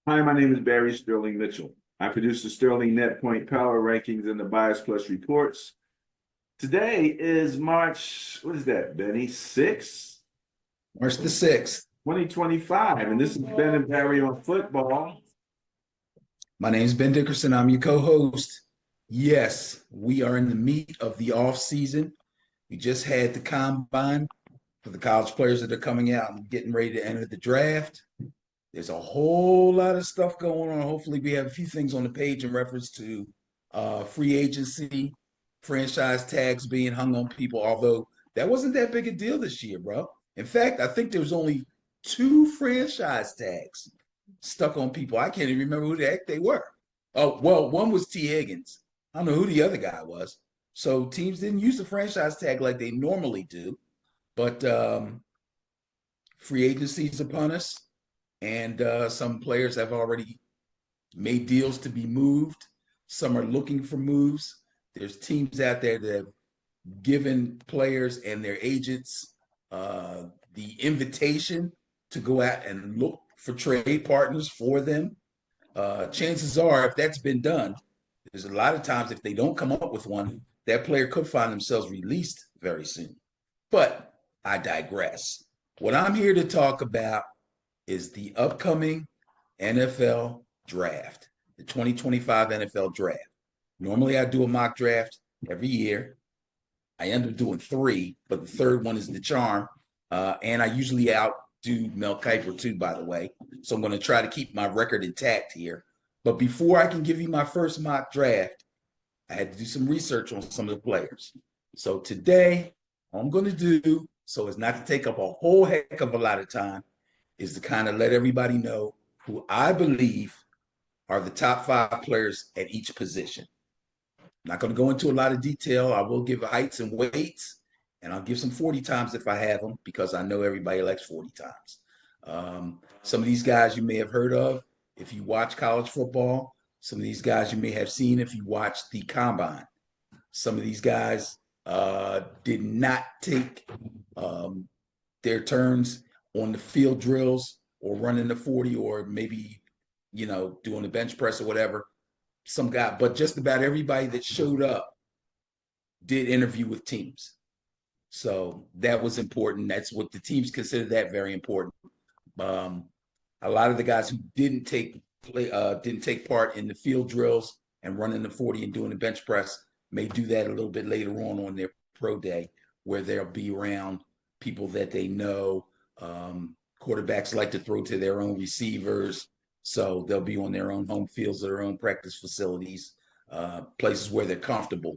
Hi, my name is Barry Sterling Mitchell. I produce the Sterling Net Point Power Rankings and the Bias Plus reports. Today is March, what is that, Benny? 6th, March the 6th. 2025. And this is Ben and Barry on football. My name is Ben Dickerson. I'm your co-host. Yes, we are in the meat of the off season. We just had the combine for the college players that are coming out and getting ready to enter the draft. There's a whole lot of stuff going on. Hopefully, we have a few things on the page in reference to free agency, franchise tags being hung on people, although that wasn't that big a deal this year, bro. In fact, I think there was only two franchise tags stuck on people. I can't even remember who the heck they were. Oh, well, one was T. Higgins. I don't know who the other guy was. So teams didn't use the franchise tag like they normally do. But free agency is upon us, and some players have already made deals to be moved. Some are looking for moves. There's teams out there that have given players and their agents the invitation to go out and look for trade partners for them. Chances are, if that's been done, there's a lot of times if they don't come up with one, that player could find themselves released very soon. But I digress. What I'm here to talk about is the upcoming NFL draft, the 2025 NFL draft. Normally, I do a mock draft every year. I end up doing three, but the third one is the charm. And I usually outdo Mel Kiper too, by the way. So I'm going to try to keep my record intact here. But before I can give you my first mock draft, I had to do some research on some of the players. So today, all I'm going to do, so as not to take up a whole heck of a lot of time, is to kind of let everybody know who I believe are the top five players at each position. I'm not going to go into a lot of detail. I will give heights and weights, and I'll give some 40 times if I have them because I know everybody likes 40 times. Some of these guys you may have heard of if you watch college football. Some of these guys you may have seen if you watch the combine. Some of these guys did not take their turns on the field drills or running the 40 or maybe, doing the bench press or whatever. Some guy, but just about everybody that showed up did interview with teams. So that was important. That's what the teams consider that very important. Um, a lot of the guys who didn't take part in the field drills and running the 40 and doing the bench press may do that a little bit later on their pro day, where they'll be around people that they know. Quarterbacks like to throw to their own receivers, so they'll be on their own home fields, their own practice facilities, places where they're comfortable.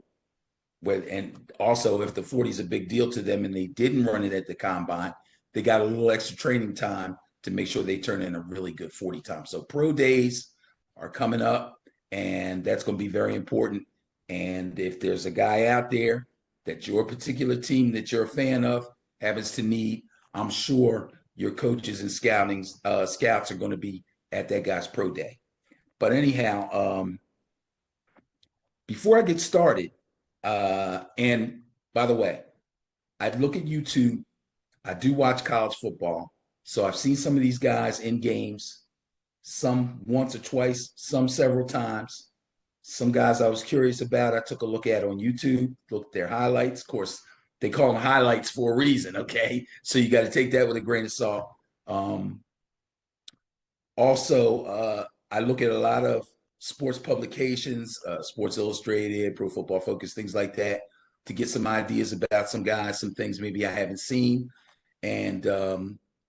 And also, if the 40 is a big deal to them and they didn't run it at the combine, they got a little extra training time to make sure they turn in a really good 40 time. So pro days are coming up, and that's going to be very important. And if there's a guy out there that your particular team that you're a fan of happens to need, I'm sure your coaches and scouts are going to be at that guy's pro day. But anyhow, before I get started, and by the way, I look at YouTube. I do watch college football, so I've seen some of these guys in games, some once or twice, some several times. Some guys I was curious about, I took a look at on YouTube, looked at their highlights. Of course, they call them highlights for a reason, okay? So you got to take that with a grain of salt. Um, also, I look at a lot of sports publications, Sports Illustrated, Pro Football Focus, things like that, to get some ideas about some guys, some things maybe I haven't seen, and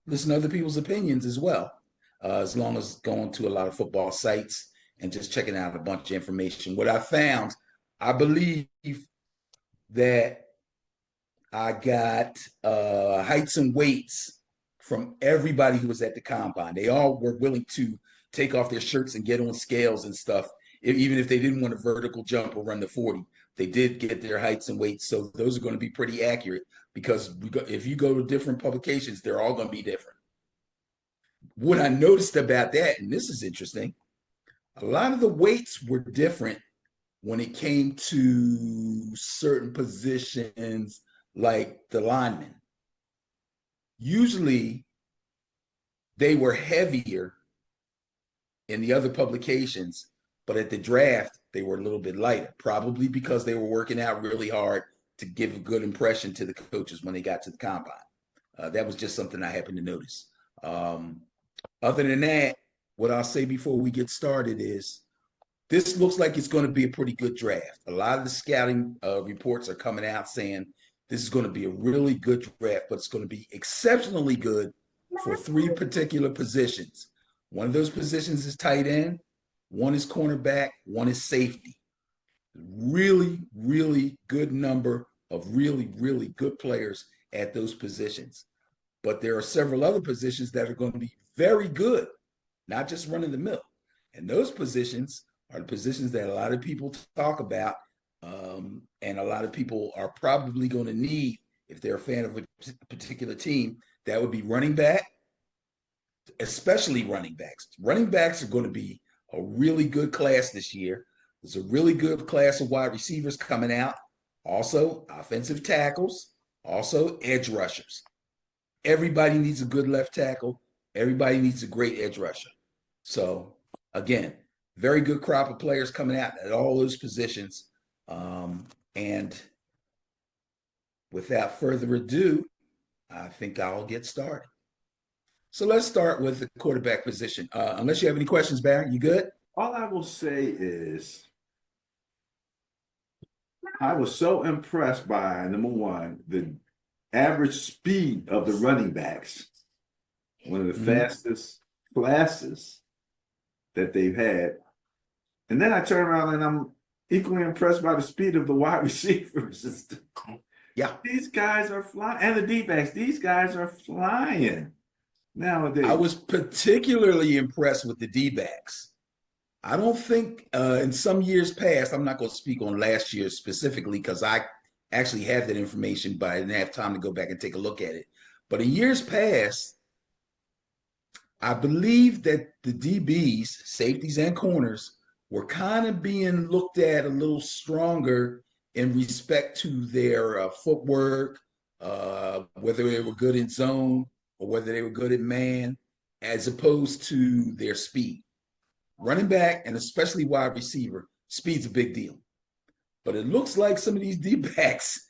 listen to other people's opinions as well, as long as going to a lot of football sites and just checking out a bunch of information. What I found, I believe that I got heights and weights from everybody who was at the combine. They all were willing to take off their shirts and get on scales and stuff, even if they didn't want a vertical jump or run the 40. They did get their heights and weights. So those are going to be pretty accurate because if you go to different publications, they're all going to be different. What I noticed about that, and this is interesting, a lot of the weights were different when it came to certain positions like the linemen. Usually they were heavier in the other publications, but at the draft, they were a little bit lighter, probably because they were working out really hard to give a good impression to the coaches when they got to the combine. That was just something I happened to notice. Um, Other than that, what I'll say before we get started is this looks like it's going to be a pretty good draft. A lot of the scouting reports are coming out saying this is going to be a really good draft, but it's going to be exceptionally good for three particular positions. One of those positions is tight end, one is cornerback, one is safety. Really, really good number of really, really good players at those positions. But there are several other positions that are going to be very good, not just run of the mill. And those positions are the positions that a lot of people talk about, and a lot of people are probably going to need if they're a fan of a particular team. That would be running back, especially running backs. Running backs are going to be a really good class this year. There's a really good class of wide receivers coming out. Also, offensive tackles, also edge rushers. Everybody needs a good left tackle. Everybody needs a great edge rusher. So, again, very good crop of players coming out at all those positions. And without further ado, I think I'll get started. So let's start with the quarterback position. Unless you have any questions, Barry, you good? All I will say is I was so impressed by, number one, the average speed of the running backs, one of the fastest classes that they've had. And then I turn around and I'm equally impressed by the speed of the wide receivers. Yeah. These guys are flying. And the D-backs, these guys are flying nowadays. I was particularly impressed with the D-backs. I don't think in some years past, I'm not going to speak on last year specifically because I actually have that information, but I didn't have time to go back and take a look at it. But in years past, I believe that the DBs, safeties and corners, were kind of being looked at a little stronger in respect to their footwork, whether they were good in zone or whether they were good at man, as opposed to their speed. Running back and especially wide receiver, speed's a big deal. But it looks like some of these D-backs,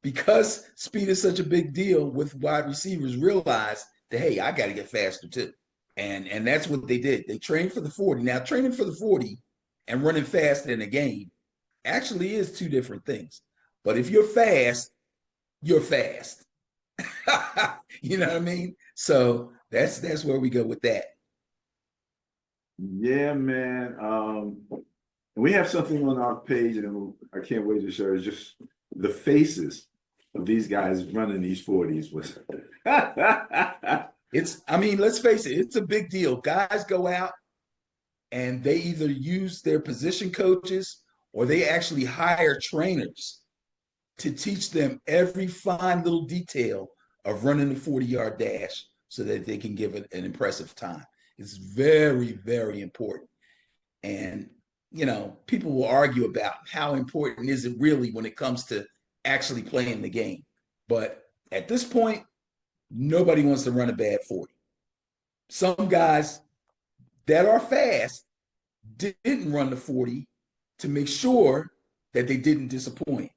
because speed is such a big deal with wide receivers, realize that, hey, I got to get faster too. And that's what they did. They trained for the 40. Now, training for the 40 and running fast in a game actually is two different things. But if you're fast, you're fast. You know what I mean? So that's where we go with that. Yeah, man. We have something on our page, and I can't wait to show. It's just the faces of these guys running these 40s was. I mean, let's face it, it's a big deal. Guys go out and they either use their position coaches or they actually hire trainers to teach them every fine little detail of running the 40-yard dash so that they can give it an impressive time. It's very, very important. And, you know, people will argue about how important is it really when it comes to actually playing the game. But at this point, nobody wants to run a bad 40. Some guys that are fast didn't run the 40 to make sure that they didn't disappoint.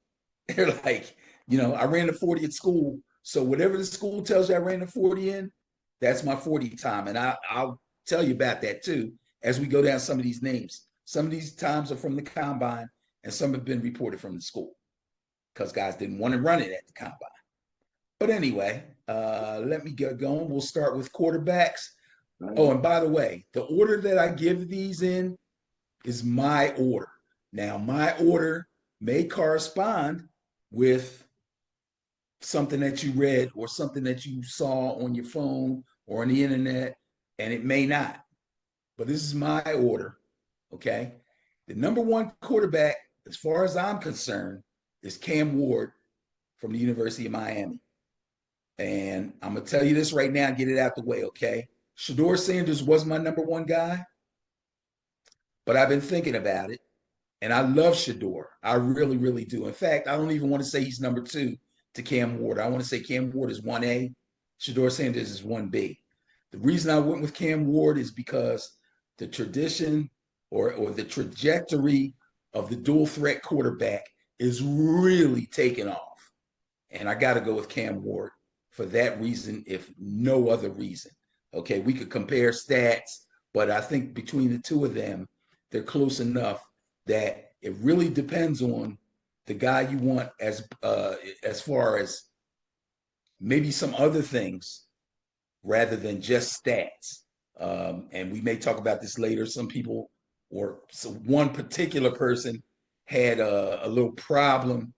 They're like, you know, I ran the 40 at school. So whatever the school tells you I ran the 40 in, that's my 40 time. And I'll tell you about that too as we go down some of these names. Some of these times are from the combine and some have been reported from the school because guys didn't want to run it at the combine. But anyway, let me get going. We'll start with quarterbacks. Oh, and by the way, the order that I give these in is my order. Now, my order may correspond with something that you read or something that you saw on your phone or on the internet, and it may not. But this is my order, okay? The number one quarterback, as far as I'm concerned, is Cam Ward from the University of Miami. And I'm going to tell you this right now and get it out the way, okay? Shedeur Sanders was my number one guy, but I've been thinking about it, and I love Shedeur. I really, really do. In fact, I don't even want to say he's number two to Cam Ward. I want to say Cam Ward is 1A, Shedeur Sanders is 1B. The reason I went with Cam Ward is because the tradition or the trajectory of the dual threat quarterback is really taking off. And I got to go with Cam Ward for that reason, if no other reason. Okay, we could compare stats, but I think between the two of them, they're close enough that it really depends on the guy you want as far as maybe some other things rather than just stats. And we may talk about this later. Some people or one particular person had a little problem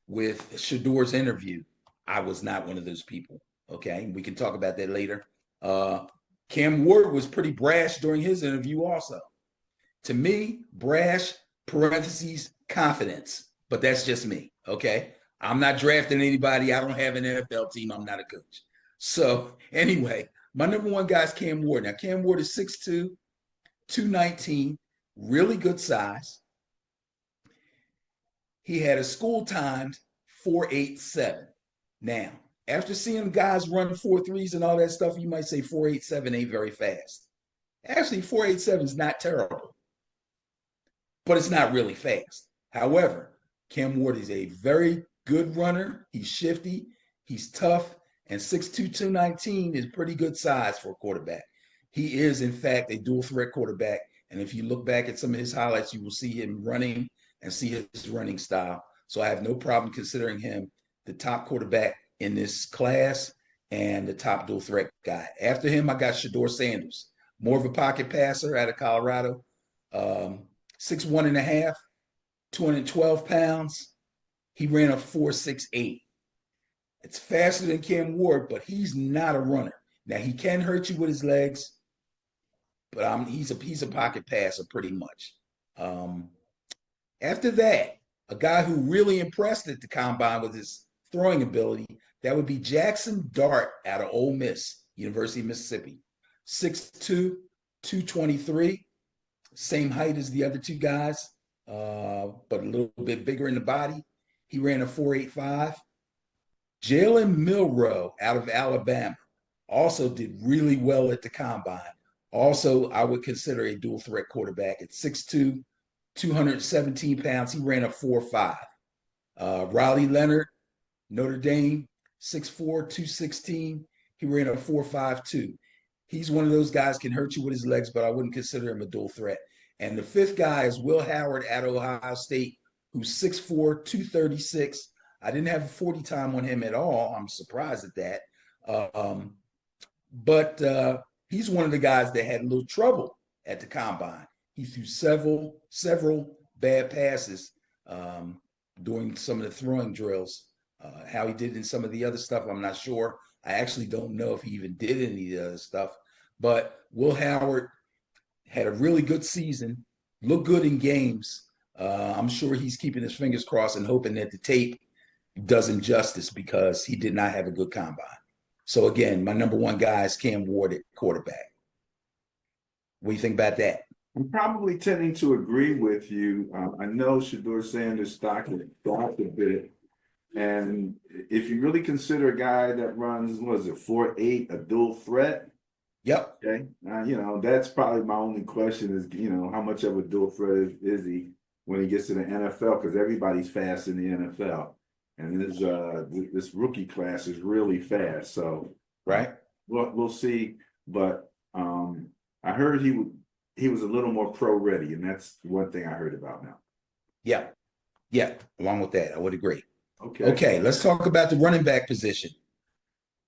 with Shador's interview. I was not one of those people. Okay, we can talk about that later. Cam Ward was pretty brash during his interview also. To me, brash, parentheses, confidence. But that's just me, okay? I'm not drafting anybody. I don't have an NFL team. I'm not a coach. So anyway, my number one guy is Cam Ward. Now, Cam Ward is 6'2", 219, really good size. He had a school timed 4.87. Now, after seeing guys run 4.3s and all that stuff, you might say 4.87 ain't very fast. Actually, 4.87 is not terrible, but it's not really fast. However, Cam Ward is a very good runner. He's shifty, he's tough, and 6'2", 219 is pretty good size for a quarterback. He is, in fact, a dual threat quarterback. And if you look back at some of his highlights, you will see him running and see his running style. So I have no problem considering him the top quarterback in this class and the top dual threat guy. After him, I got Shador Sanders, more of a pocket passer out of Colorado, 6'1.5", 212 pounds. He ran a 4.68. It's faster than Cam Ward, but he's not a runner. Now, he can hurt you with his legs, but he's a pocket passer pretty much. After that, a guy who really impressed at the combine with his throwing ability, that would be Jackson Dart out of Ole Miss, University of Mississippi. 6'2", 223, same height as the other two guys, but a little bit bigger in the body. He ran a 4.85. Jalen Milroe out of Alabama also did really well at the combine. Also, I would consider a dual threat quarterback at 6'2", 217 pounds. He ran a 4.5. Riley Leonard, Notre Dame, 6'4", 216. He ran a 4.5 too. He's one of those guys can hurt you with his legs, but I wouldn't consider him a dual threat. And the fifth guy is Will Howard at Ohio State, who's 6'4", 236. I didn't have a 40 time on him at all. I'm surprised at that. But he's one of the guys that had a little trouble at the combine. He threw several bad passes during some of the throwing drills. How he did in some of the other stuff, I'm not sure. I actually don't know if he even did any of the other stuff. But Will Howard had a really good season, looked good in games. I'm sure he's keeping his fingers crossed and hoping that the tape does him justice because he did not have a good combine. So again, my number one guy is Cam Ward at quarterback. What do you think about that? I'm probably tending to agree with you. I know Shador Sanders' stock has dropped a bit. And if you really consider a guy that runs, what is it, 4.8, a dual threat? Yep. Okay. That's probably my only question is, how much of a dual threat is he when he gets to the NFL? Because everybody's fast in the NFL. And this rookie class is really fast. So right. We'll see. But I heard he was a little more pro ready, and that's one thing I heard about now. Yeah. Along with that, I would agree. Okay, let's talk about the running back position.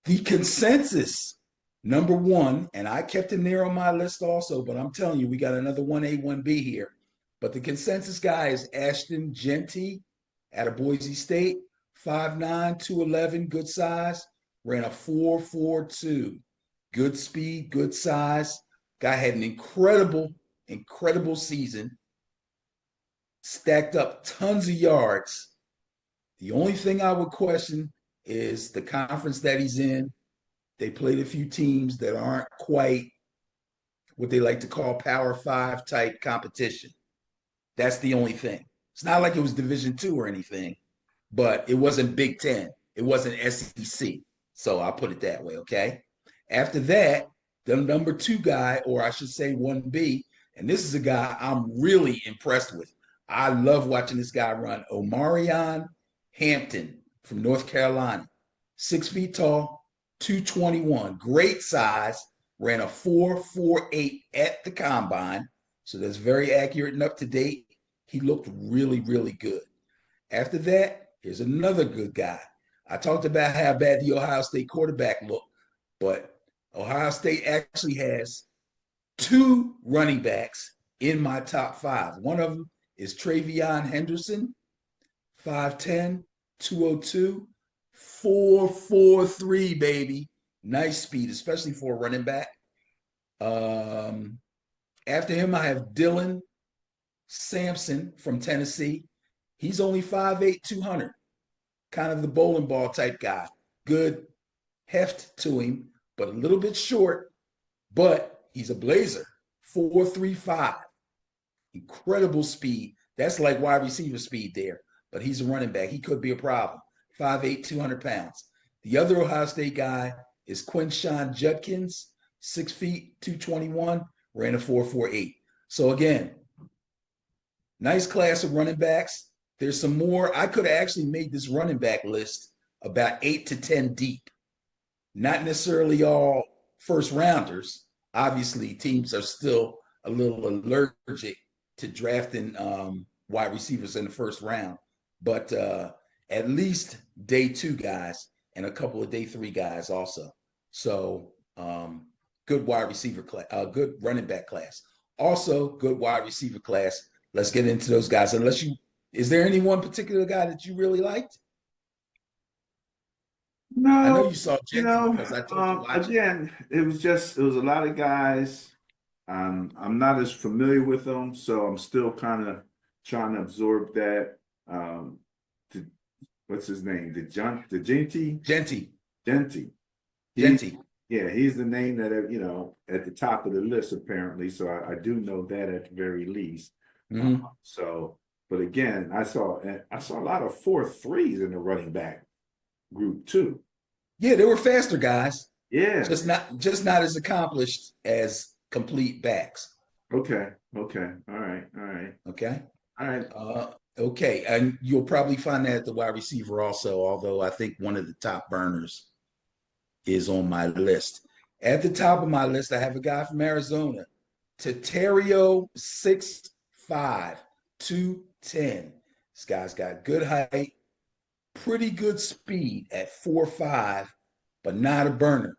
The consensus number one, and I kept him there on my list also, but I'm telling you, we got another 1A, 1B here. But the consensus guy is Ashton Jeanty out of Boise State, 5'9", 211, good size, ran a 4.42. Good speed, good size. Guy had an incredible season. Stacked up tons of yards. The only thing I would question is the conference that he's in. They played a few teams that aren't quite what they like to call Power 5 type competition. That's the only thing. It's not like it was Division II or anything, but it wasn't Big Ten. It wasn't SEC. So I'll put it that way, okay? After that, the number two guy, or I should say 1B, And this is a guy I'm really impressed with. I love watching this guy run. Omarion Hampton from North Carolina, 6 feet tall, 221, great size, ran a 4.48 at the combine. So that's very accurate and up to date. He looked really, really good. After that, here's another good guy. I talked about how bad the Ohio State quarterback looked, but Ohio State actually has two running backs in my top five. One of them is Travion Henderson, 5'10, 202, 4.43, baby. Nice speed, especially for a running back. After him, I have Dylan Sampson from Tennessee. He's only 5'8", 200, kind of the bowling ball type guy. Good heft to him, but a little bit short, but he's a blazer. 4.35, incredible speed. That's like wide receiver speed there, but he's a running back. He could be a problem. 5'8", 200 pounds. The other Ohio State guy is Quinshawn Judkins, 6 feet, 221, ran a 4.48. So again, nice class of running backs. There's some more. I could have actually made this running back list about 8 to 10 deep. Not necessarily all first rounders. Obviously, teams are still a little allergic to drafting wide receivers in the first round. But at least day 2 guys and a couple of day 3 guys also. So good wide receiver class, good running back class. Also, good wide receiver class. Let's get into those guys. Is there any one particular guy that you really liked? I know No, you saw Jensen because I told you watch it. again, it was a lot of guys. I'm not as familiar with them, so I'm still kind of trying to absorb that. The, what's his name? The Genty. He, Genty. yeah, he's the name that at the top of the list apparently. So I do know that at the very least. Mm-hmm. So, but again, I saw a lot of 4.3s in the running back group too. Yeah, they were faster guys. Yeah. Just not as accomplished as complete backs. Okay. All right. Okay. All right. Okay. And you'll probably find that at the wide receiver also, although I think one of the top burners is on my list. At the top of my list, I have a guy from Arizona, Tatario 6'5", 210. This guy's got good height, pretty good speed at 4.5, but not a burner.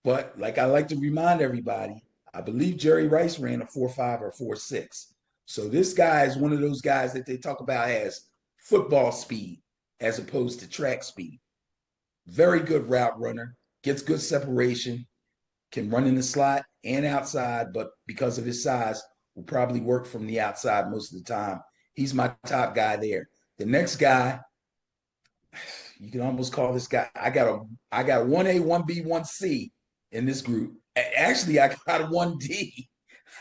But like I like to remind everybody, I believe Jerry Rice ran a 4.5 or 4.6. So this guy is one of those guys that they talk about as football speed as opposed to track speed. Very good route runner, gets good separation, can run in the slot and outside, but because of his size, will probably work from the outside most of the time. He's my top guy there. The next guy, you can almost call this guy. I got 1A, 1B, 1C in this group. Actually, I got a 1D.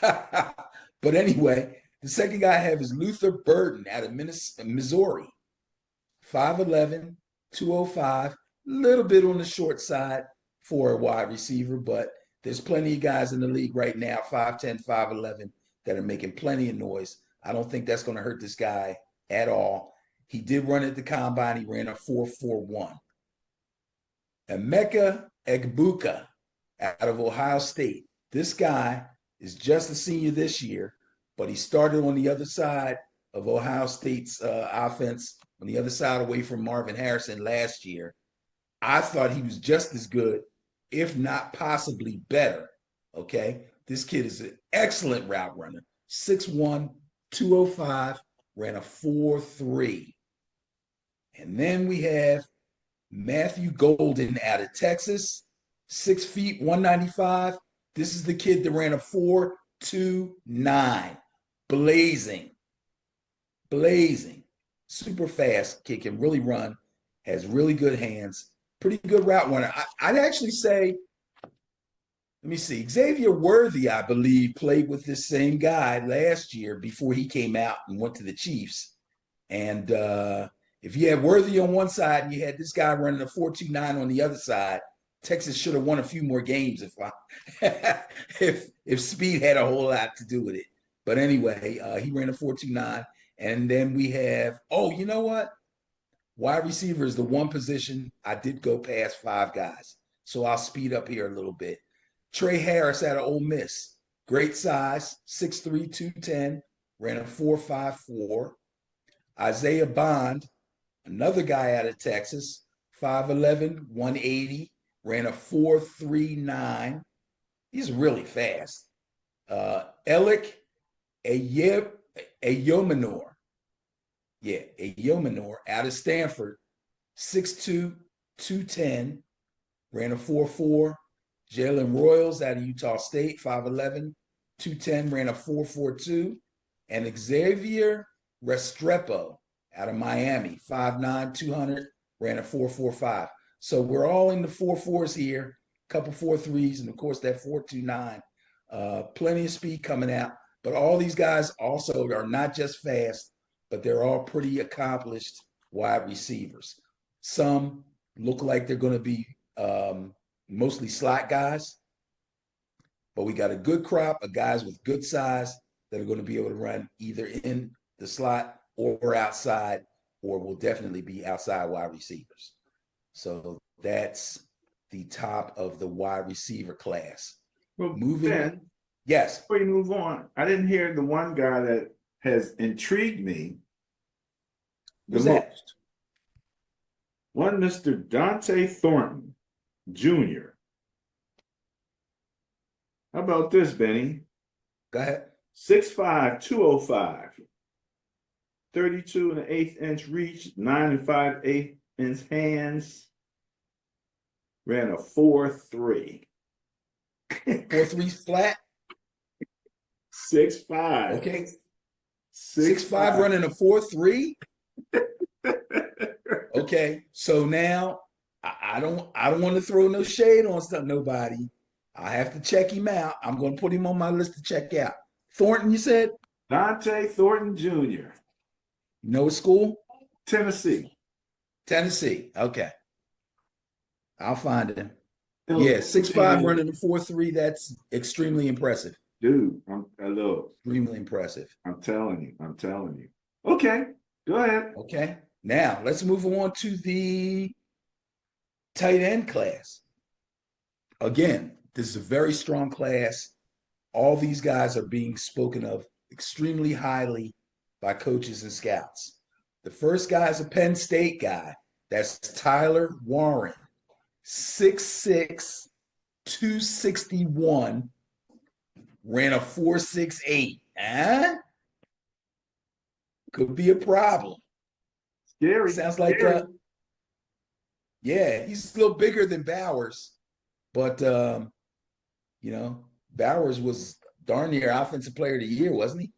But anyway, the second guy I have is Luther Burden out of Missouri. 5'11", 205, a little bit on the short side for a wide receiver, but there's plenty of guys in the league right now, 5'10", 5'11", that are making plenty of noise. I don't think that's going to hurt this guy at all. He did run at the combine. He ran a 4.41. Emeka Egbuka out of Ohio State. This guy is just a senior this year, but he started on the other side of Ohio State's offense, on the other side away from Marvin Harrison last year. I thought he was just as good, if not possibly better. Okay. This kid is an excellent route runner. 6'1", 205, ran a 4.3. And then we have Matthew Golden out of Texas, 6 feet, 195. This is the kid that ran a 4.29. Blazing. Super fast kid, can really run, has really good hands, pretty good route runner. I'd actually say, let me see, Xavier Worthy, I believe, played with this same guy last year before he came out and went to the Chiefs. And if you had Worthy on one side and you had this guy running a 4.29 on the other side, Texas should have won a few more games if speed had a whole lot to do with it. But anyway, he ran a 4.29. And then we have, oh, you know what? Wide receiver is the one position I did go past 5 guys. So I'll speed up here a little bit. Trey Harris out of Ole Miss. Great size, 6'3", 210, ran a 4.54. Isaiah Bond, another guy out of Texas, 5'11", 180, ran a 4.39. He's really fast. Elick Ayomanor. Yeah, Ayomanor out of Stanford, 6'2", 210, ran a 4.4. Jalen Royals out of Utah State, 5'11", 210, ran a 4.42. And Xavier Restrepo out of Miami, 5'9", 200, ran a 4.45. So we're all in the 4.4s here, a couple 4.3s, and of course that 4.29. Plenty of speed coming out. But all these guys also are not just fast, but they're all pretty accomplished wide receivers. Some look like they're going to be mostly slot guys, but we got a good crop of guys with good size that are going to be able to run either in the slot or outside, or will definitely be outside wide receivers. So that's the top of the wide receiver class. Well, Moving, Ben, yes. before you move on, I didn't hear the one guy that has intrigued me the Who's that? most. One Mr. Dante Thornton Jr. How about this, Benny? Go ahead. 6'5", 205, 32 and an eighth inch reach, 9 and 5/8 inch hands, ran a 4.3. 4.3 flat. 6'5". Okay. 6'5", running a 4.3. Okay, so now I don't want to throw no shade on nobody. I have to check him out. I'm going to put him on my list to check out. Thornton, you said? Dante Thornton Jr. You know what school? Tennessee. Tennessee. Okay. I'll find him. Yeah, 6'5", running a 4.3. That's extremely impressive. Dude, extremely impressive. I'm telling you. Okay, go ahead. Okay. Now let's move on to the tight end class. Again, this is a very strong class. All these guys are being spoken of extremely highly by coaches and scouts. The first guy is a Penn State guy. That's Tyler Warren, 6'6", 261, ran a 4.68. Could be a problem. Scary. Sounds like yeah, he's a little bigger than Bowers, but Bowers was darn near offensive player of the year, wasn't he?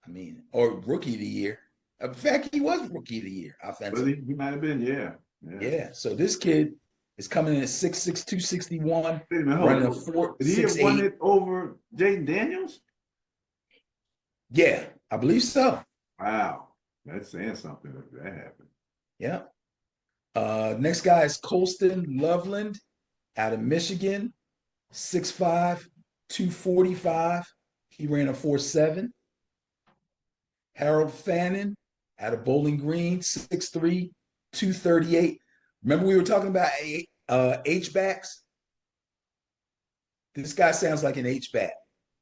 I mean, or rookie of the year. In fact, he was rookie of the year offensive. He might have been, yeah. Yeah. So this kid is coming in at 6'6", 261, running a 4.68. Did he have won it over Jaden Daniels? Yeah, I believe so. Wow. That's saying something if that happened. Yeah. Next guy is Colston Loveland out of Michigan, 6'5", 245. He ran a 4.7. Harold Fannin out of Bowling Green, 6'3", 238. Remember we were talking about H-backs? This guy sounds like an H-back.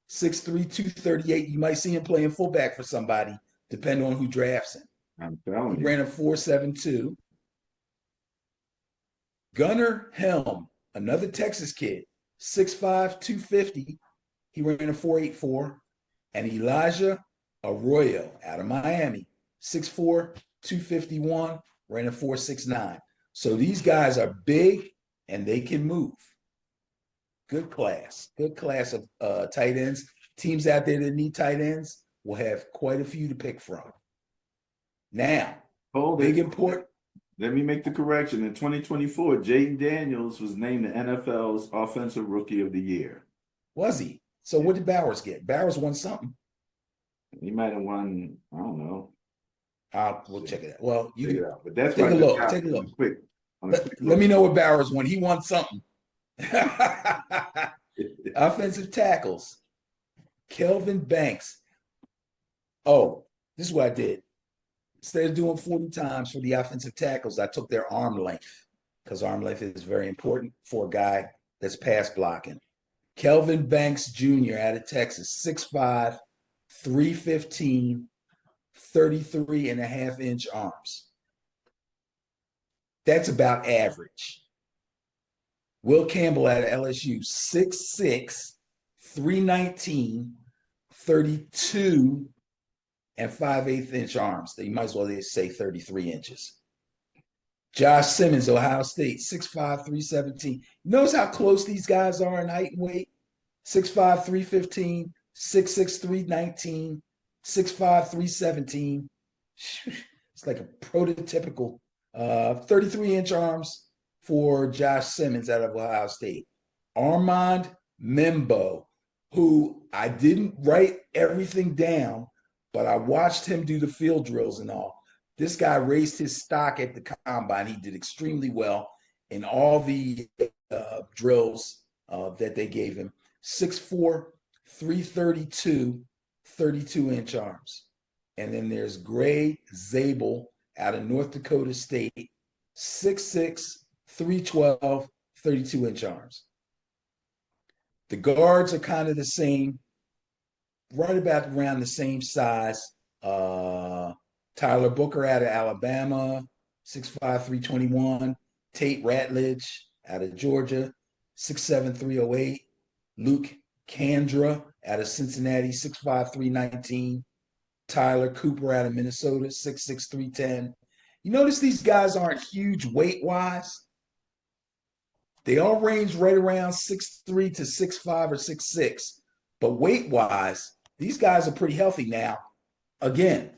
6'3", 238. You might see him playing fullback for somebody, depending on who drafts him. I'm telling you. He ran a 4.72. Gunnar Helm, another Texas kid, 6'5", 250. He ran a 4.84. And Elijah Arroyo out of Miami, 6'4", 251, ran a 4.69. So these guys are big and they can move. Good class of tight ends. Teams out there that need tight ends will have quite a few to pick from. Now, important. Let me make the correction. In 2024, Jaden Daniels was named the NFL's Offensive Rookie of the Year. Was he? So what did Bowers get? Bowers won something. He might have won, I don't know. We'll check it out. Well, you check it out. But that's take right. a look. Take a look. Let me know what Bowers won. He won something. Offensive tackles. Kelvin Banks. Oh, this is what I did. Instead of doing 40 times for the offensive tackles, I took their arm length because arm length is very important for a guy that's pass blocking. Kelvin Banks Jr. out of Texas, 6'5, 315, 33 and a half inch arms. That's about average. Will Campbell out of LSU, 6'6, 319, 32 and 5/8 inch arms. You might as well say 33 inches. Josh Simmons, Ohio State, 6'5, 317. Notice how close these guys are in height and weight? 6'5, 315, 6'6, 319, 6'5, 317. It's like a prototypical 33 inch arms for Josh Simmons out of Ohio State. Armand Membo, who I didn't write everything down, but I watched him do the field drills and all. This guy raised his stock at the combine. He did extremely well in all the drills that they gave him. 6'4", 332, 32 inch arms. And then there's Gray Zabel out of North Dakota State, 6'6", 312, 32 inch arms. The guards are kind of the same, right about around the same size. Tyler Booker out of Alabama, 6'5", 321. Tate Ratledge out of Georgia, 6'7", 308. Luke Kandra out of Cincinnati, 6'5", 319. Tyler Cooper out of Minnesota, 6'6", 310. You notice these guys aren't huge weight-wise. They all range right around 6'3 to 6'5 or 6'6. But weight-wise, these guys are pretty healthy now. Again,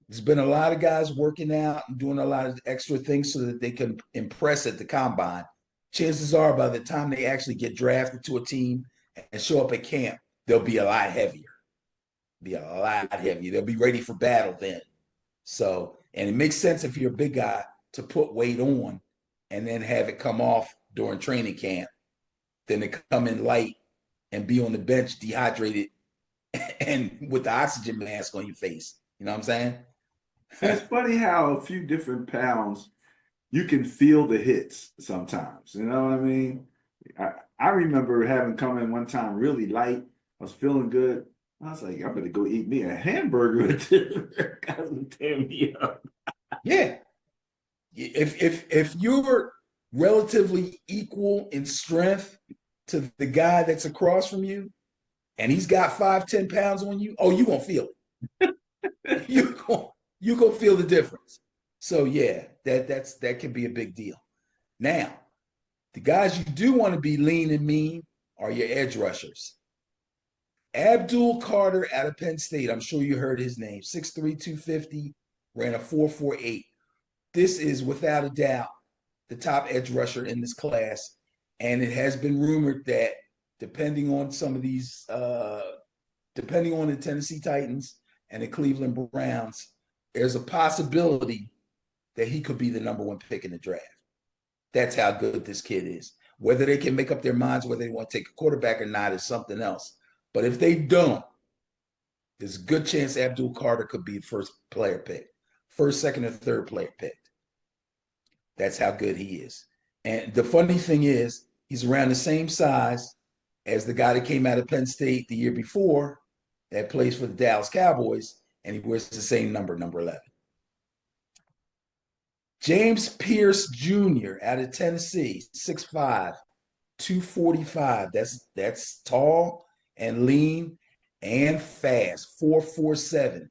there's been a lot of guys working out and doing a lot of extra things so that they can impress at the combine. Chances are by the time they actually get drafted to a team and show up at camp, they'll be a lot heavier. They'll be ready for battle then. So, and it makes sense if you're a big guy to put weight on and then have it come off during training camp, than to come in light and be on the bench dehydrated and with the oxygen mask on your face. You know what I'm saying? It's funny how a few different pounds you can feel the hits sometimes. You know what I mean? I remember having come in one time really light. I was feeling good. I was like, I better go eat me a hamburger because it's tearing me up. Yeah. If you're relatively equal in strength to the guy that's across from you, and he's got 5-10 pounds on you, oh, you gonna feel it. you gonna feel the difference. So yeah, that can be a big deal. Now, the guys you do want to be lean and mean are your edge rushers. Abdul Carter out of Penn State, I'm sure you heard his name, 6'3", 250, ran a 4.48. This is without a doubt the top edge rusher in this class. And it has been rumored that depending on some of these, depending on the Tennessee Titans and the Cleveland Browns, there's a possibility that he could be the number one pick in the draft. That's how good this kid is. Whether they can make up their minds whether they want to take a quarterback or not is something else. But if they don't, there's a good chance Abdul Carter could be the first player picked, first, second, or third player picked. That's how good he is. And the funny thing is, he's around the same size as the guy that came out of Penn State the year before that plays for the Dallas Cowboys, and he wears the same number, number 11. James Pierce Jr. out of Tennessee, 6'5", 245. That's tall and lean and fast, 4.47.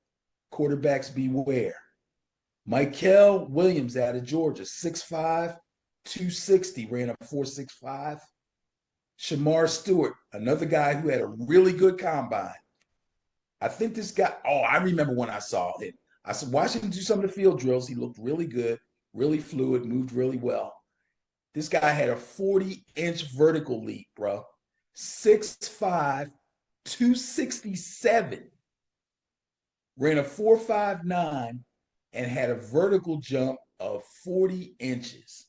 Quarterbacks beware. Michael Williams out of Georgia, 6'5", 260, ran a 4.65. Shamar Stewart, another guy who had a really good combine. I think this guy, I remember when I saw him. I watched him do some of the field drills. He looked really good, really fluid, moved really well. This guy had a 40-inch vertical leap, bro. 6'5", 267. Ran a 4.59 and had a vertical jump of 40 inches.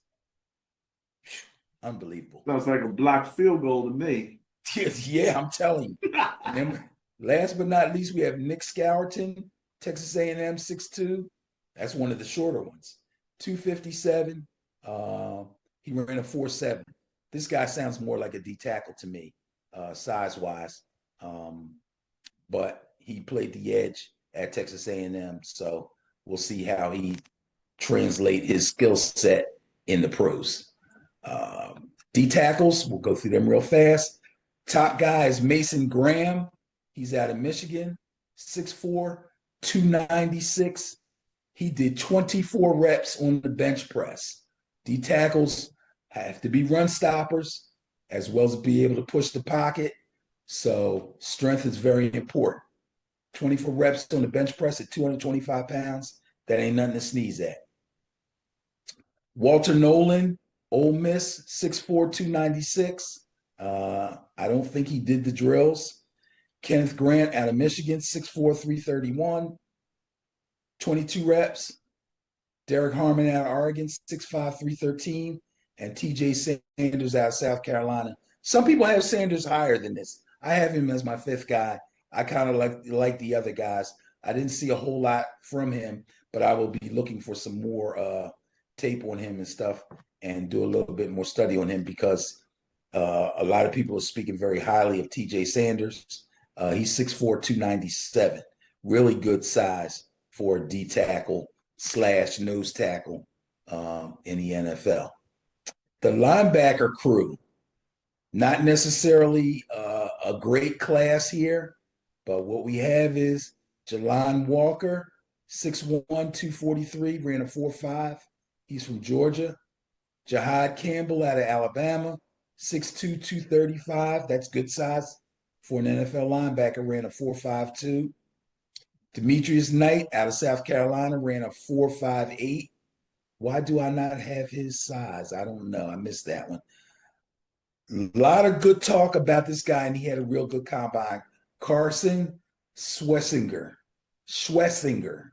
Unbelievable. Sounds like a blocked field goal to me. Yeah, I'm telling you. And then, last but not least, we have Nick Scourton Texas A&M 6'2". That's one of the shorter ones. 257. He ran a 4.7. This guy sounds more like a D tackle to me, size-wise. But he played the edge at Texas A&M, so we'll see how he translate his skill set in the pros. D tackles, we'll go through them real fast. Top guy is Mason Graham. He's out of Michigan, 6'4", 296. He did 24 reps on the bench press. D tackles have to be run stoppers as well as be able to push the pocket. So strength is very important. 24 reps on the bench press at 225 pounds. That ain't nothing to sneeze at. Walter Nolan, Ole Miss, 6'4", 296. I don't think he did the drills. Kenneth Grant out of Michigan, 6'4", 331. 22 reps. Derek Harmon out of Oregon, 6'5", 313. And TJ Sanders out of South Carolina. Some people have Sanders higher than this. I have him as my 5th guy. I kind of like the other guys. I didn't see a whole lot from him, but I will be looking for some more tape on him and stuff and do a little bit more study on him because a lot of people are speaking very highly of TJ Sanders. He's 6'4", 297. Really good size for a D tackle / nose tackle in the NFL. The linebacker crew, not necessarily a great class here, but what we have is Jelon Walker, 6'1", 243, ran a 4.5. He's from Georgia. Jahad Campbell out of Alabama, 6'2", 235. That's good size for an NFL linebacker, ran a 4.52. Demetrius Knight out of South Carolina ran a 4.58. Why do I not have his size? I don't know. I missed that one. A lot of good talk about this guy, and he had a real good combine. Carson Schwessinger,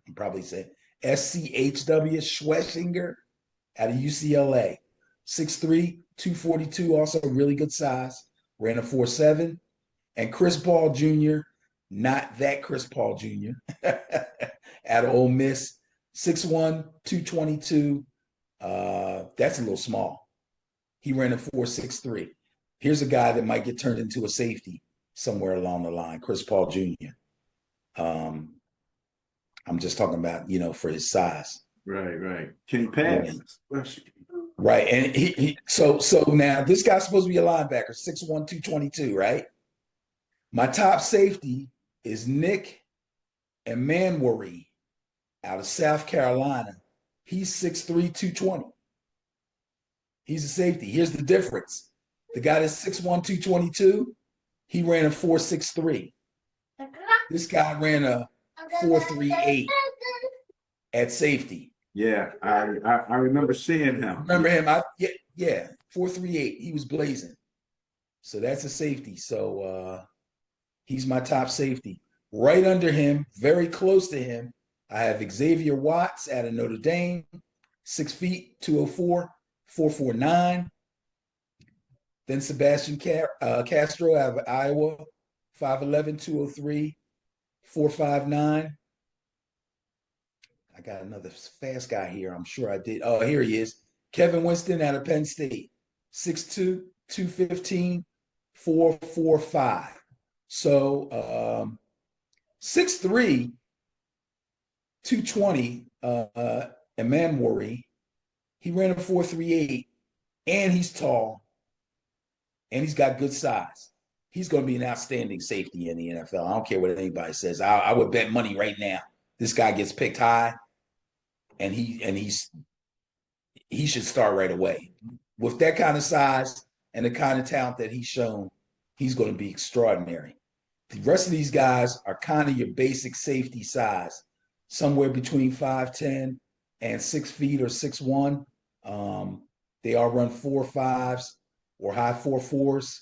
I'm probably saying SCHW, Schwessinger out of UCLA. 6'3", 242, also a really good size. Ran a 4.7. And Chris Paul Jr., not that Chris Paul Jr., out of Ole Miss, 6'1", 222. That's a little small. He ran a 4.63. Here's a guy that might get turned into a safety somewhere along the line, Chris Paul Jr. I'm just talking about, for his size. Right. Can he pass? Yeah. Right. And so now this guy's supposed to be a linebacker, 6'1", 222, right? My top safety is Nick Emanwari out of South Carolina. He's 6'3", 220. He's a safety. Here's the difference. The guy that's 6'1", 222, he ran a 4.63. This guy ran a 4.38 at safety. Yeah, I remember seeing him. Remember him? Yeah, 4.38. He was blazing. So that's a safety. So he's my top safety. Right under him, very close to him, I have Xavier Watts out of Notre Dame, 6 feet, 204, 449. Then Sebastian Castro out of Iowa, 5'11", 203, 459. I got another fast guy here. I'm sure I did. Oh, here he is. Kevin Winston out of Penn State, 6'2", 215, 445. So 6'3", 220, Emanwari, he ran a 4.38, and he's tall, and he's got good size. He's going to be an outstanding safety in the NFL. I don't care what anybody says. I would bet money right now this guy gets picked high, and he should start right away. With that kind of size and the kind of talent that he's shown, he's going to be extraordinary. The rest of these guys are kind of your basic safety size, somewhere between 5'10" and 6 feet or 6'1". They all run 4.5s or high 4.4s.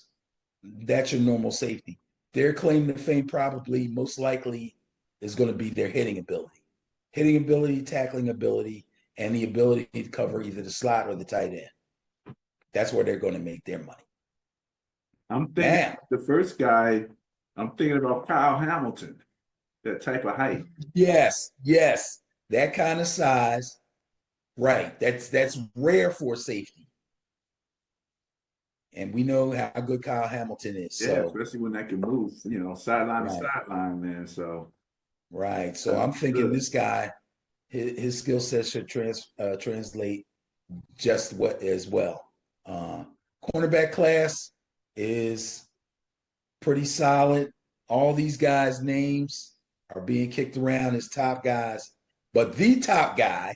That's your normal safety. Their claim to fame probably most likely is going to be their hitting ability, tackling ability, and the ability to cover either the slot or the tight end. That's where they're going to make their money. I'm thinking the first guy, I'm thinking about Kyle Hamilton. that type of height. Yes, yes, that kind of size. Right. That's rare for safety. And we know how good Kyle Hamilton is. Yeah, So, especially when that can move, sideline to right, sideline, man. So right. So that's I'm thinking good. this guy, his skill set should translate just what as well. Uh, Cornerback class is pretty solid. All these guys' names are being kicked around as top guys, but the top guy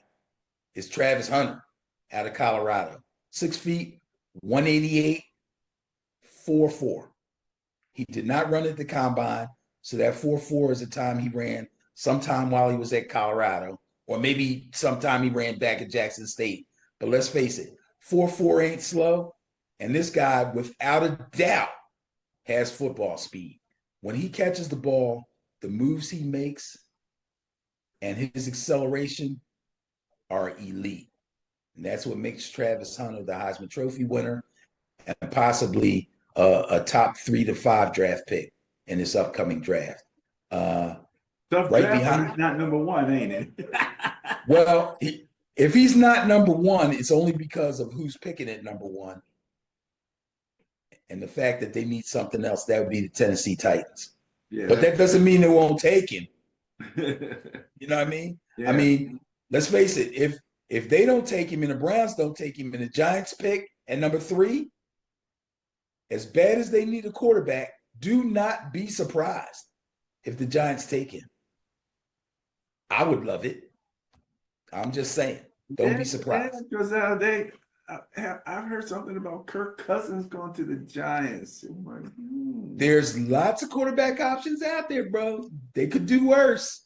is Travis Hunter out of Colorado. 6 feet, 188, 4.4. He did not run at the combine. So that 4.4 is the time he ran sometime while he was at Colorado, or maybe sometime he ran back at Jackson State. But let's face it, 4.4 ain't slow. And this guy, without a doubt, has football speed. When he catches the ball, the moves he makes and his acceleration are elite. And that's what makes Travis Hunter the Heisman Trophy winner and possibly a top 3 to 5 draft pick in this upcoming draft. Uh, Tough right draft when he's behind, not number one, ain't it? well, if he's not number one, it's only because of who's picking at number one and the fact that they need something else. That would be the Tennessee Titans. Yeah, But that that's doesn't mean they won't take him. true. You know what I mean? I Yeah, mean, let's face it. If they don't take him and the Browns don't take him and the Giants pick at number 3, as bad as they need a quarterback, do not be surprised if the Giants take him. I would love it. I'm just saying. Don't yeah, be yeah. surprised. Because I've heard something about Kirk Cousins going to the Giants. I'm like, There's lots of quarterback options out there, bro. They could do worse.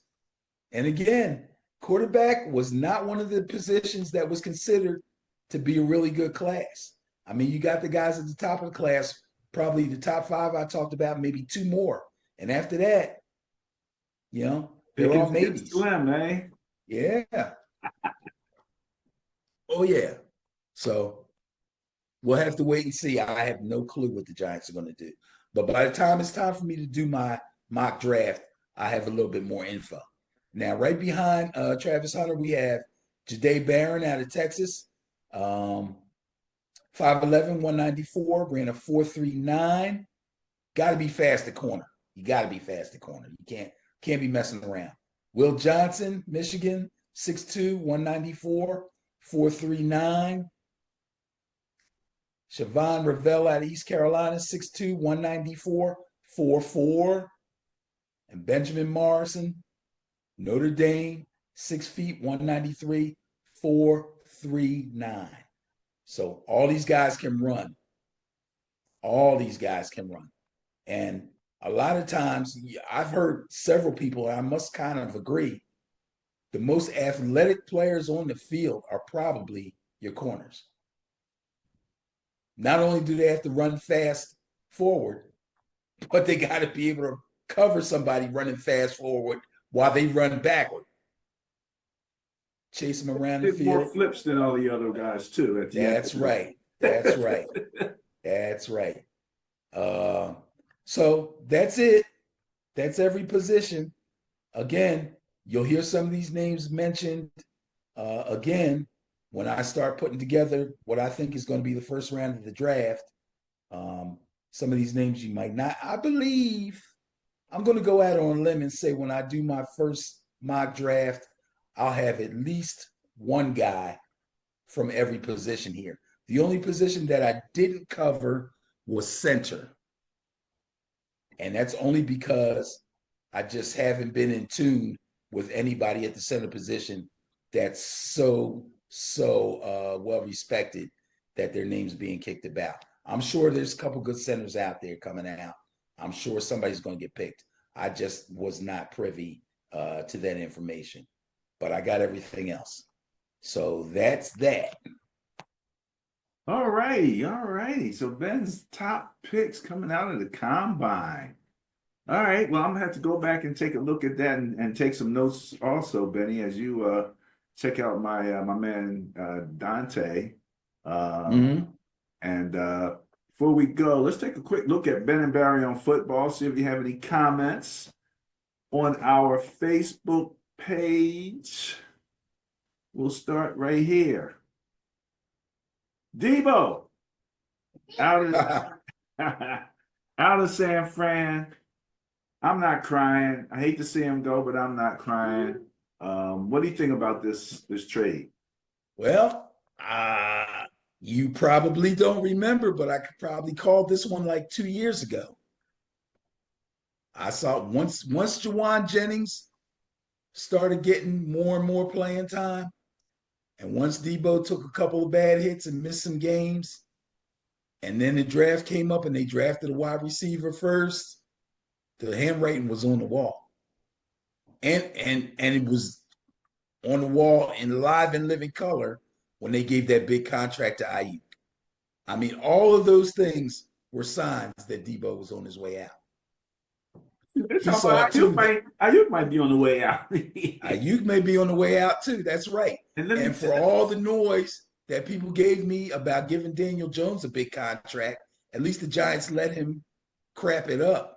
And again, quarterback was not one of the positions that was considered to be a really good class. I mean, you got the guys at the top of the class, probably the top 5 I talked about, maybe 2 more. And after that, they're all pickings get maybes. slim, eh? Yeah. Oh, yeah. So we'll have to wait and see. I have no clue what the Giants are going to do. But by the time it's time for me to do my mock draft, I have a little bit more info. Now, right behind Travis Hunter, we have Jahdae Barron out of Texas. 5'11", 194, ran a 4.39. Got to be fast at corner. You got to be fast at corner. You can't be messing around. Will Johnson, Michigan, 6'2", 194, 4.39. Siobhan Ravel out of East Carolina, 6'2", 194, 4.4. And Benjamin Morrison, Notre Dame, 6 feet, 193, 4.39. So all these guys can run. All these guys can run. And a lot of times, I've heard several people, and I must kind of agree, the most athletic players on the field are probably your corners. Not only do they have to run fast forward, but they got to be able to cover somebody running fast forward while they run backward. Chase them around the Did more field. flips than all the other guys too. At the end That's right. That's right. That's right. So that's it. That's every position. Again, you'll hear some of these names mentioned again when I start putting together what I think is going to be the first round of the draft. Some of these names you might not. I believe I'm going to go out on a limb and say when I do my first mock draft, I'll have at least one guy from every position here. The only position that I didn't cover was center. And that's only because I just haven't been in tune with anybody at the center position that's so well respected that their name's being kicked about. I'm sure there's a couple good centers out there coming out. I'm sure somebody's going to get picked. I just was not privy to that information, but I got everything else. So that's that. All righty, all righty. So Ben's top picks coming out of the combine. All right. Well, I'm gonna have to go back and take a look at that and take some notes also, Benny, as you check out my man Dante. Um, Mm-hmm. and before we go, let's take a quick look at Ben and Barry on football. See if you have any comments. on our Facebook page. We'll start right here. Debo out of out of San Fran. I'm not crying. I hate to see him go, but I'm not crying. What do you think about this trade? Well, you probably don't remember, but I could probably call this one like 2 years ago. I saw once Jawan Jennings started getting more and more playing time, and once Debo took a couple of bad hits and missed some games, and then the draft came up and they drafted a wide receiver first, the handwriting was on the wall. And it was on the wall in live and living color when they gave that big contract to Ayuk. I mean, all of those things were signs that Debo was on his way out. They're He talking saw about it too. Ayuk might be on the way out. Ayuk may be on the way out too. That's right. And let me And for all the noise that people gave me about giving Daniel Jones a big contract, at least the Giants let him crap it up.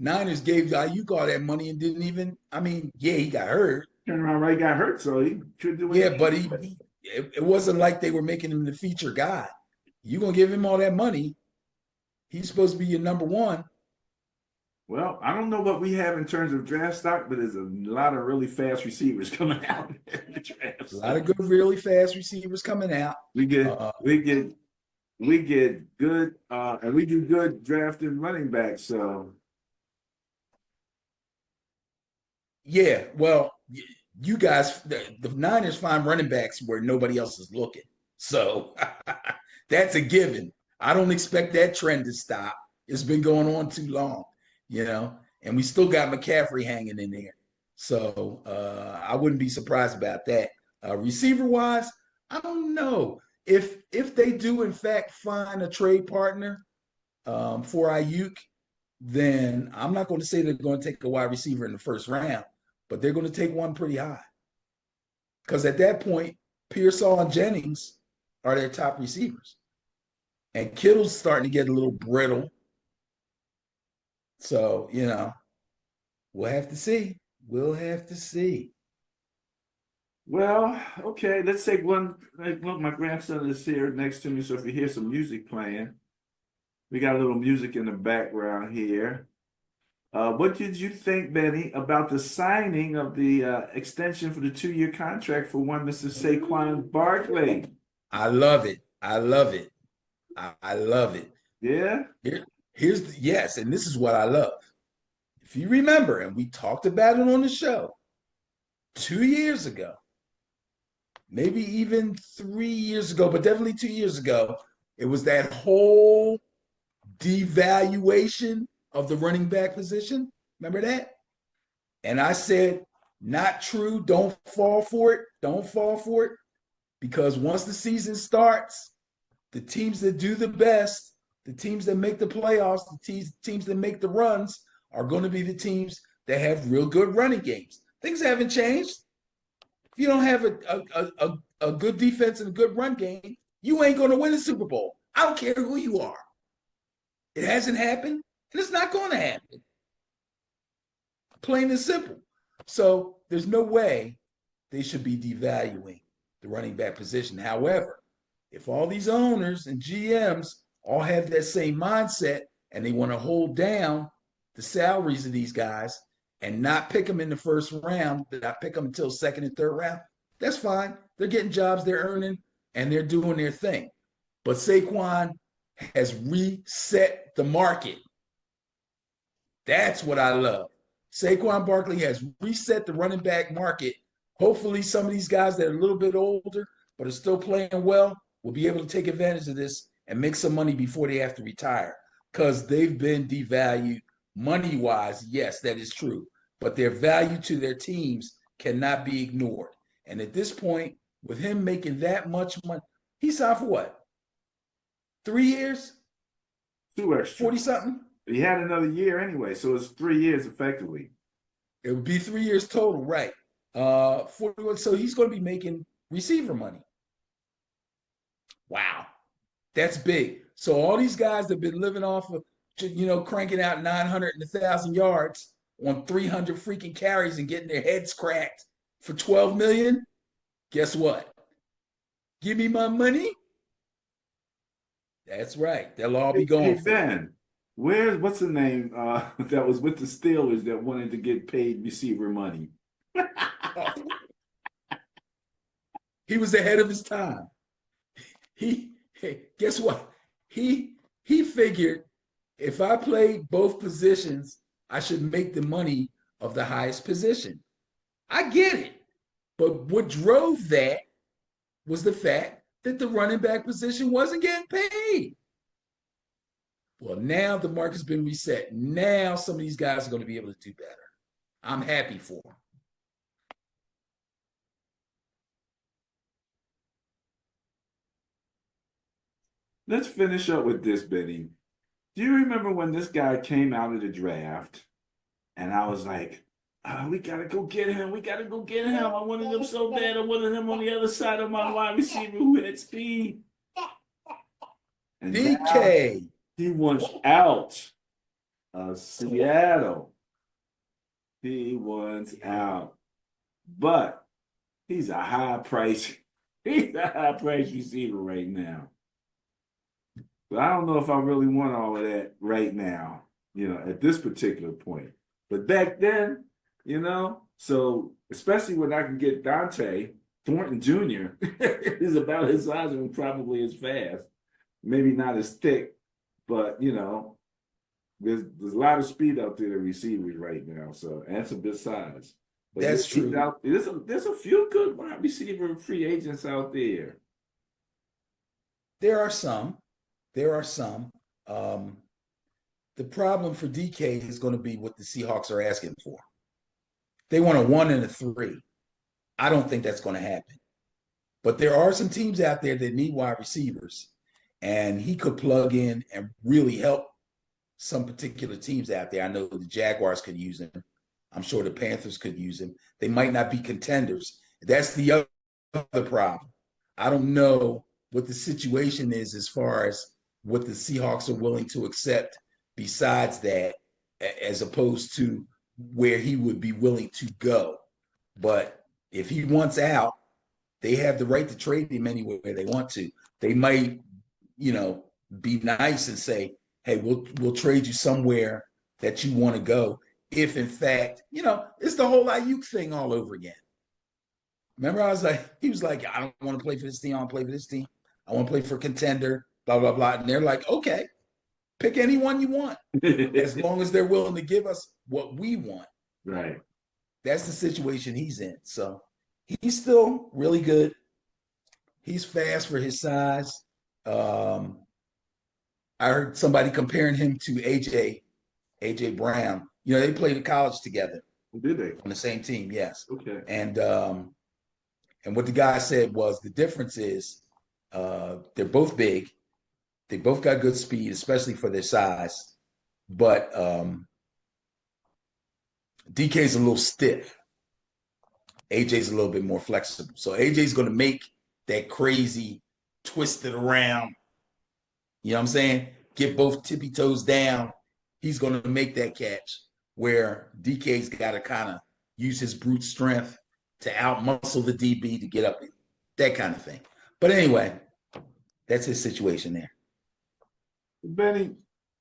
Niners gave Ayuk all that money and didn't even, I mean, yeah, he got hurt. turn around right got hurt, so he could do Yeah, anything. but it wasn't like they were making him the feature guy. You're going to give him all that money. He's supposed to be your number one. Well, I don't know what we have in terms of draft stock, but there's a lot of really fast receivers coming out in the draft. A lot of good, really fast receivers coming out. We get good and we do good drafting running backs. So yeah, well, you guys, the Niners find running backs where nobody else is looking. So that's a given. I don't expect that trend to stop. It's been going on too long, and we still got McCaffrey hanging in there. So I wouldn't be surprised about that. Receiver wise, I don't know if they do in fact find a trade partner for Ayuk, then I'm not going to say they're going to take a wide receiver in the first round, but they're going to take one pretty high. Because at that point, Pearsall and Jennings are their top receivers. And Kittle's starting to get a little brittle. So, we'll have to see. We'll have to see. well, okay, let's take one. Look, my grandson is here next to me, so if you hear some music playing, we got a little music in the background here. What did you think, Benny, about the signing of the extension for the 2-year contract for one Mr. Saquon Barkley? I love it. I love it. I love it. Yeah? Yes, and this is what I love. If you remember, and we talked about it on the show 2 years ago, maybe even 3 years ago, but definitely 2 years ago, it was that whole devaluation of the running back position. Remember that? And I said, not true. Don't fall for it. Don't fall for it. Because once the season starts, the teams that do the best, the teams that make the playoffs, the teams that make the runs are going to be the teams that have real good running games. Things haven't changed. If you don't have a good defense and a good run game, you ain't going to win a Super Bowl. I don't care who you are. It hasn't happened, and it's not going to happen. Plain and simple. So there's no way they should be devaluing the running back position. However, if all these owners and GMs all have that same mindset and they want to hold down the salaries of these guys and not pick them in the first round, not pick them until second and third round, that's fine. They're getting jobs, they're earning, and they're doing their thing. But Saquon has reset the market. That's what I love. Saquon Barkley has reset the running back market. Hopefully, some of these guys that are a little bit older but are still playing well will be able to take advantage of this and make some money before they have to retire, because they've been devalued money-wise. Yes, that is true, but their value to their teams cannot be ignored. And at this point, with him making that much money, he signed for what? 3 years? 2 extra. 40-something? He had another year anyway, so it's 3 years effectively. It would be 3 years total, right? 41. So he's going to be making receiver money. Wow, that's big. So all these guys that have been living off of, cranking out 900 and 1,000 yards on 300 freaking carries and getting their heads cracked for 12 million, guess what? Give me my money. That's right. They'll all be Hey going for it. Ben, what's the name that was with the Steelers that wanted to get paid receiver money? Oh, he was ahead of his time. Hey, guess what? He figured if I played both positions, I should make the money of the highest position. I get it. But what drove that was the fact that the running back position wasn't getting paid. Well, now the market's been reset. Now some of these guys are going to be able to do better. I'm happy for them. Let's finish up with this, Benny. Do you remember when this guy came out of the draft and I was like, oh, we gotta go get him. We gotta go get him. I wanted him so bad. I wanted him on the other side of my wide receiver who had speed. And now DK. he wants out of Seattle. He wants out. But he's a high price. He's a high price receiver right now. But I don't know if I really want all of that right now, at this particular point. But back then, so especially when I can get Dante Thornton Jr. is about his size and probably as fast. Maybe not as thick, but there's a lot of speed out there to receivers right now. So and some good size. But That's true. There's a few good wide receiver free agents out there. There are some. There are some. The problem for DK is going to be what the Seahawks are asking for. They want a 1 and a 3. I don't think that's going to happen. But there are some teams out there that need wide receivers, and he could plug in and really help some particular teams out there. I know the Jaguars could use him. I'm sure the Panthers could use him. They might not be contenders. That's the other problem. I don't know what the situation is as far as what the Seahawks are willing to accept besides that, as opposed to where he would be willing to go. But if he wants out, they have the right to trade him anywhere they want to. They might, be nice and say, hey, we'll trade you somewhere that you want to go. If in fact, it's the whole Ayuk thing all over again. Remember, he was like, I don't want to play for this team. I want to play for this team. I want to play for a contender, blah, blah, blah. And they're like, okay, pick anyone you want, as long as they're willing to give us what we want. Right. That's the situation he's in. So he's still really good. He's fast for his size. I heard somebody comparing him to AJ Brown. They played in college together. Did they? On the same team, yes. Okay. And what the guy said was the difference is they're both big. They both got good speed, especially for their size. But DK's a little stiff. AJ's a little bit more flexible. So AJ's going to make that crazy twisted around, you know what I'm saying? Get both tippy toes down. He's going to make that catch where DK's got to kind of use his brute strength to outmuscle the DB to get up, that kind of thing. But anyway, that's his situation there. Benny,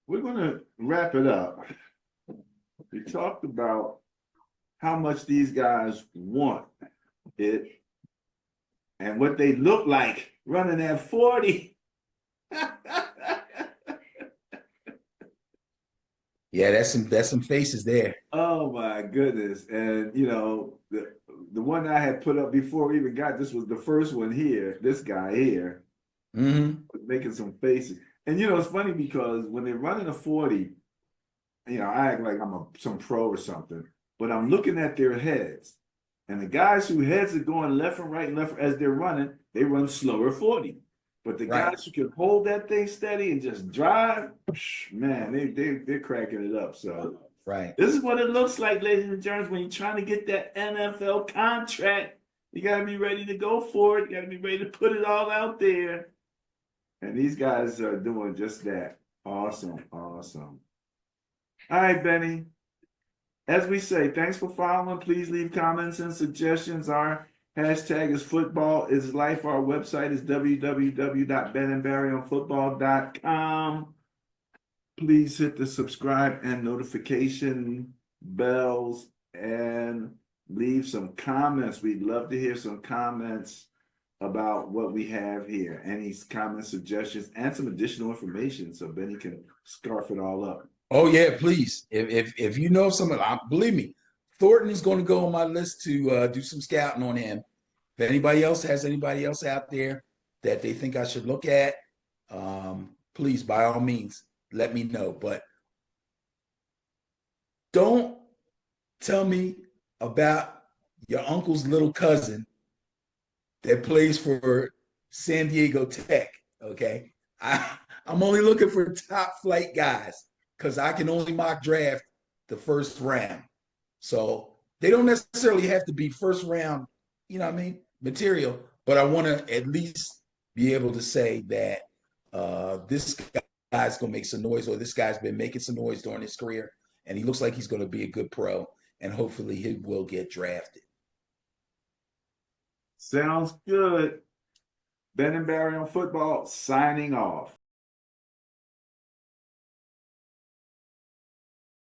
we're going to wrap it up. We talked about how much these guys want it and what they look like running at 40. Yeah, that's some faces there. Oh my goodness. And the one I had put up before we even got this was the first one here, this guy here, making some faces. And it's funny because when they're running a 40, I act like I'm some pro or something, but I'm looking at their heads. And the guys whose heads are going left and right and left as they're running, they run slower 40. But the guys who can hold that thing steady and just drive, man, they're cracking it up. So this is what it looks like, ladies and gentlemen, when you're trying to get that NFL contract. You got to be ready to go for it. You got to be ready to put it all out there. And these guys are doing just that. Awesome. All right, Benny. as we say, thanks for following. Please leave comments and suggestions. Our hashtag is football is life. Our website is www.benandbarryonfootball.com. Please hit the subscribe and notification bells and leave some comments. We'd love to hear some comments about what we have here. Any comments, suggestions, and some additional information so Benny can scarf it all up. Oh yeah, please. If you know someone, believe me, Thornton is going to go on my list to do some scouting on him. If anybody else has anybody else out there that they think I should look at, please, by all means, let me know. But don't tell me about your uncle's little cousin that plays for San Diego Tech. Okay. I'm only looking for top flight guys because I can only mock draft the first round. So they don't necessarily have to be first round, you know what I mean, material, but I want to at least be able to say that this guy's going to make some noise, or this guy's been making some noise during his career, and he looks like he's going to be a good pro, and hopefully he will get drafted. Sounds good. Ben and Barry on football signing off.